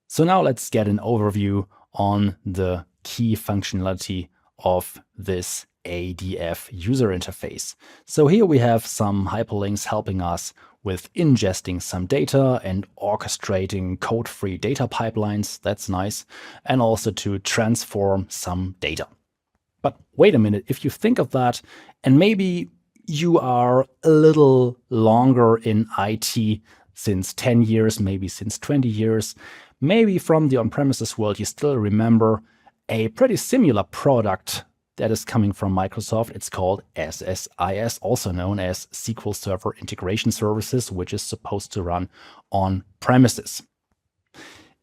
So now let's get an overview on the key functionality of this ADF user interface. So here we have some hyperlinks helping us with ingesting some data and orchestrating code-free data pipelines. That's nice. And also to transform some data. But wait a minute, if you think of that, and maybe you are a little longer in IT, since 10 years, maybe since 20 years, maybe from the on-premises world, you still remember a pretty similar product that is coming from Microsoft. It's called SSIS, also known as SQL Server Integration Services, which is supposed to run on premises.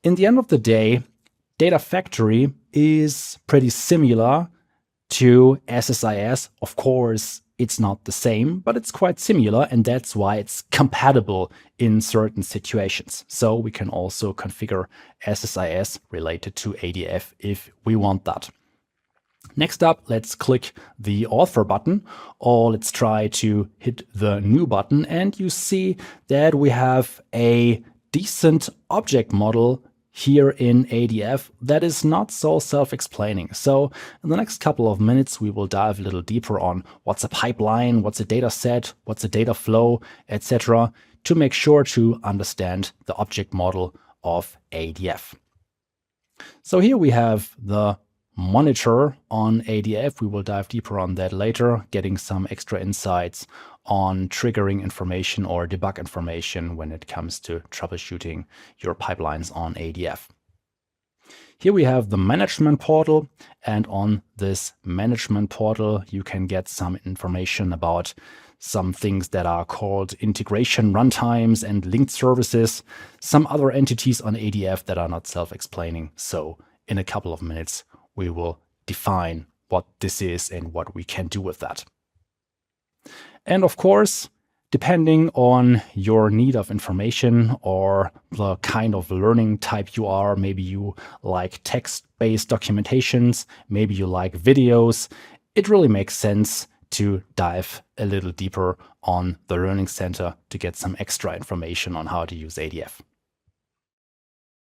In the end of the day, Data Factory is pretty similar to SSIS. Of course, it's not the same, but it's quite similar, and that's why it's compatible in certain situations. So we can also configure SSIS related to ADF if we want that. Next up, let's click the Author button, or let's try to hit the New button, and you see that we have a decent object model here in ADF that is not so self-explaining. So in the next couple of minutes, we will dive a little deeper on what's a pipeline, what's a data set, what's a data flow, etc., to make sure to understand the object model of ADF. So here we have the monitor on ADF. We will dive deeper on that later, getting some extra insights on triggering information or debug information when it comes to troubleshooting your pipelines on ADF. Here we have the management portal, and on this management portal, you can get some information about some things that are called integration runtimes and linked services, some other entities on ADF that are not self-explaining. So in a couple of minutes, we will define what this is and what we can do with that. And of course, depending on your need of information or the kind of learning type you are, maybe you like text-based documentations, maybe you like videos, it really makes sense to dive a little deeper on the Learning Center to get some extra information on how to use ADF.